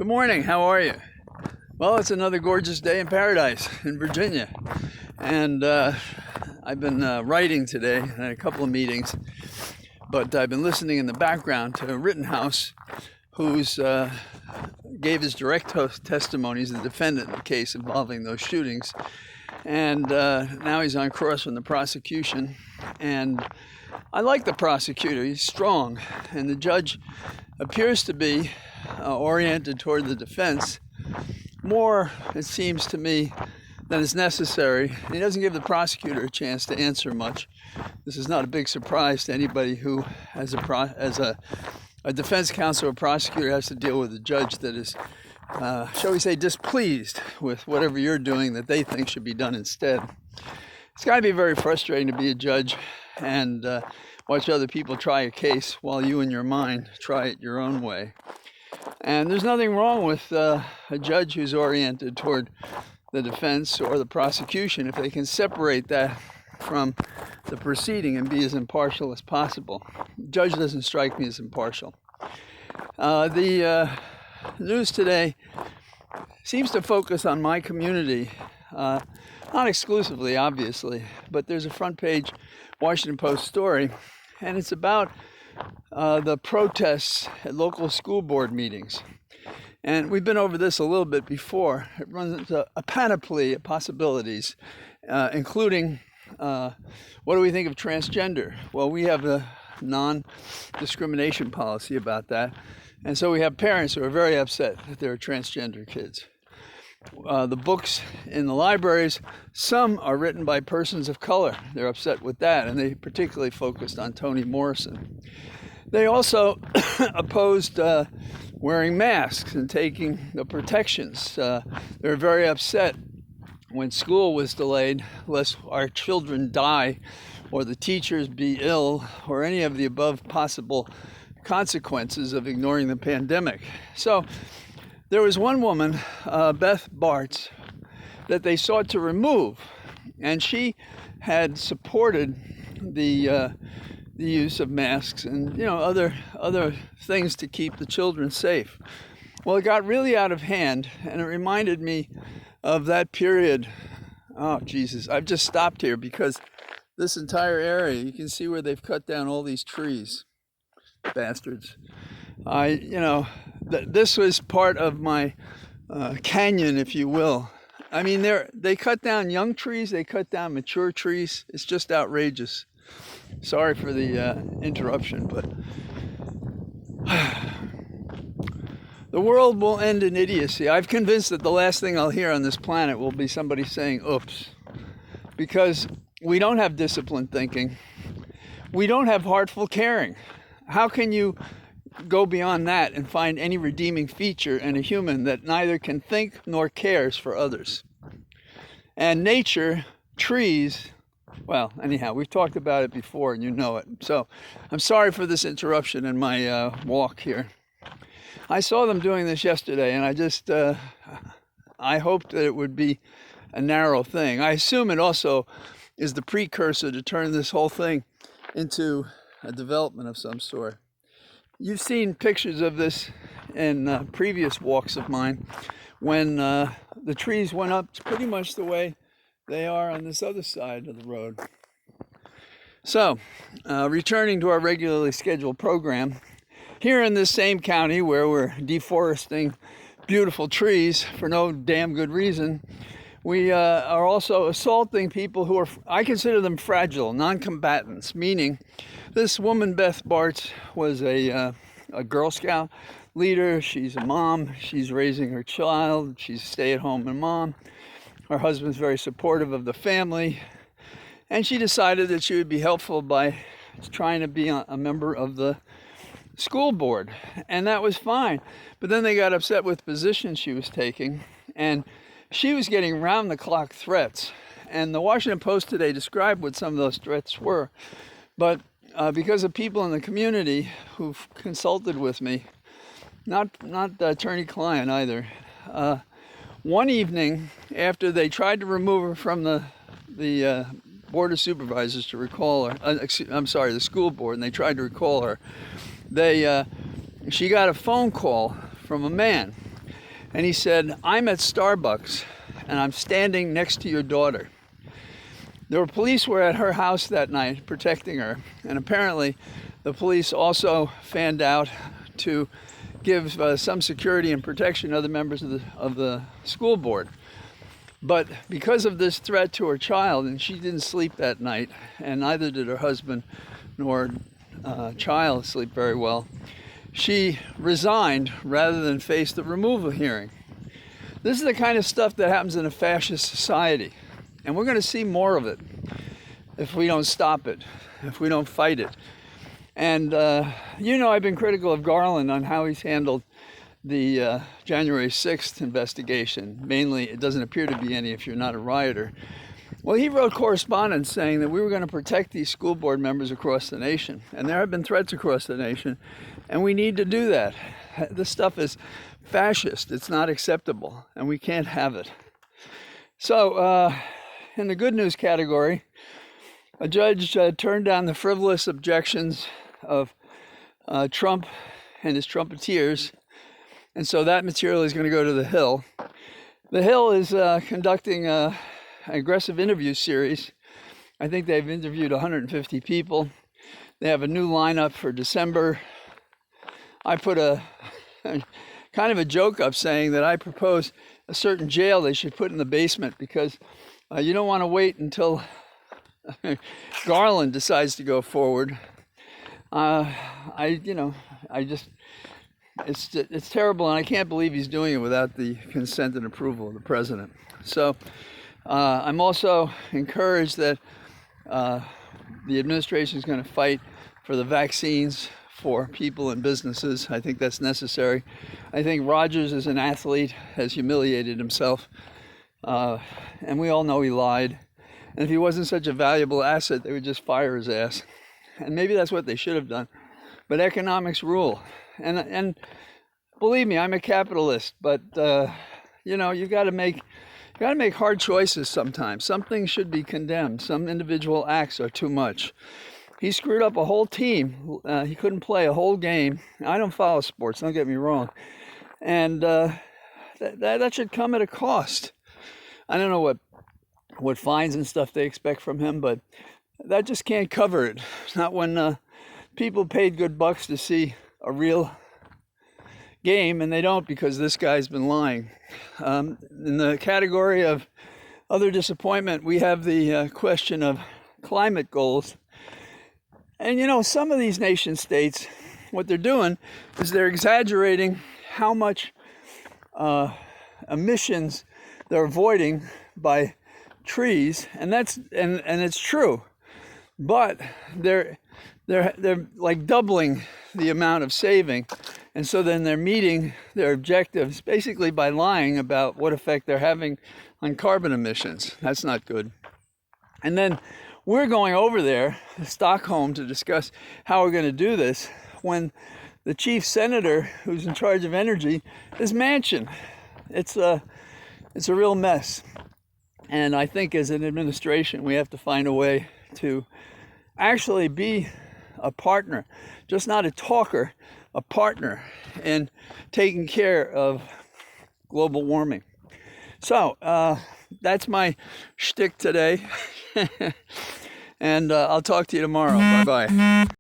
Good morning, how are you? Well, it's another gorgeous day in paradise in Virginia. And I've been writing today, I had a couple of meetings, but I've been listening in the background to Rittenhouse, who's gave his direct testimony as the defendant in the case involving those shootings. And now he's on cross from the prosecution. And I like the prosecutor, he's strong. And the judge appears to be oriented toward the defense more, it seems to me, than is necessary. He doesn't give the prosecutor a chance to answer much. This is not a big surprise to anybody who, as a defense counsel or prosecutor, has to deal with a judge that is, shall we say, displeased with whatever you're doing that they think should be done instead. It's got to be very frustrating to be a judge and watch other people try a case while you in your mind try it your own way. And there's nothing wrong with a judge who's oriented toward the defense or the prosecution if they can separate that from the proceeding and be as impartial as possible. The judge doesn't strike me as impartial. The news today seems to focus on my community, not exclusively, obviously, but there's a front page Washington Post story, and it's about the protests at local school board meetings. And we've been over this a little bit before. It runs into a panoply of possibilities, including what do we think of transgender? Well, we have a non-discrimination policy about that. And so we have parents who are very upset that there are transgender kids. The books in the libraries, some are written by persons of color. They're upset with that, and they particularly focused on Toni Morrison. They also opposed wearing masks and taking the protections. They're very upset when school was delayed, lest our children die or the teachers be ill or any of the above possible consequences of ignoring the pandemic. So there was one woman, Beth Bartz, that they sought to remove, and she had supported the use of masks and other things to keep the children safe. Well, it got really out of hand, and it reminded me of that period. Oh, Jesus, I've just stopped here because this entire area, you can see where they've cut down all these trees. Bastards. This was part of my canyon, if you will. I mean, they cut down young trees, they cut down mature trees. It's just outrageous. Sorry for the interruption, but the world will end in idiocy. I've convinced that the last thing I'll hear on this planet will be somebody saying, oops, because we don't have disciplined thinking. We don't have heartful caring. How can you go beyond that and find any redeeming feature in a human that neither can think nor cares for others? And nature, trees, well, anyhow, we've talked about it before and you know it. So I'm sorry for this interruption in my walk here. I saw them doing this yesterday, and I hoped that it would be a narrow thing. I assume it also is the precursor to turn this whole thing into a development of some sort. You've seen pictures of this in previous walks of mine when the trees went up pretty much the way they are on this other side of the road. So, returning to our regularly scheduled program, here in this same county where we're deforesting beautiful trees for no damn good reason, we are also assaulting people who are, I consider them fragile, non-combatants, meaning this woman, Beth Bartz, was a Girl Scout leader. She's a mom. She's raising her child. She's a stay-at-home mom. Her husband's very supportive of the family. And she decided that she would be helpful by trying to be a member of the school board. And that was fine. But then they got upset with the position she was taking. And she was getting round-the-clock threats. And the Washington Post today described what some of those threats were. But because of people in the community who've consulted with me, not attorney-client either, one evening after they tried to remove her from the Board of Supervisors to recall her, the school board, and they tried to recall her, she got a phone call from a man. And he said, I'm at Starbucks and I'm standing next to your daughter. Police were at her house that night protecting her, and apparently the police also fanned out to give some security and protection to other members of the school board. But because of this threat to her child, and she didn't sleep that night, and neither did her husband nor child sleep very well, she resigned rather than face the removal hearing. This is the kind of stuff that happens in a fascist society, and we're going to see more of it if we don't stop it, if we don't fight it. And I've been critical of Garland on how he's handled the January 6th investigation. Mainly, it doesn't appear to be any if you're not a rioter. Well, he wrote correspondence saying that we were going to protect these school board members across the nation. And there have been threats across the nation, and we need to do that. This stuff is fascist. It's not acceptable, and we can't have it. So, in the good news category, a judge turned down the frivolous objections of Trump and his Trumpeteers, and so that material is going to go to The Hill. The Hill is conducting an aggressive interview series. I think they've interviewed 150 people. They have a new lineup for December. I put a kind of a joke up saying that I propose a certain jail they should put in the basement, because you don't want to wait until Garland decides to go forward. It's terrible, and I can't believe he's doing it without the consent and approval of the president. So I'm also encouraged that the administration is going to fight for the vaccines for people and businesses. I think that's necessary. I think Rogers, as an athlete, has humiliated himself, and we all know he lied. And if he wasn't such a valuable asset, they would just fire his ass. And maybe that's what they should have done. But economics rule. And believe me, I'm a capitalist, but you got to make hard choices sometimes. Some things should be condemned. Some individual acts are too much. He screwed up a whole team. He couldn't play a whole game. I don't follow sports, don't get me wrong. And that should come at a cost. I don't know what fines and stuff they expect from him, but that just can't cover it. Not when people paid good bucks to see a real game, and they don't because this guy's been lying. In the category of other disappointment, we have the question of climate goals. And some of these nation states, what they're doing is they're exaggerating how much emissions they're avoiding by trees, and it's true, but they're like doubling the amount of saving, and so then they're meeting their objectives basically by lying about what effect they're having on carbon emissions. That's not good. And then we're going over there to Stockholm to discuss how we're going to do this when the chief senator who's in charge of energy is Manchin. It's a real mess. And I think as an administration, we have to find a way to actually be a partner, just not a talker, a partner in taking care of global warming. So that's my shtick today. And I'll talk to you tomorrow. Bye-bye.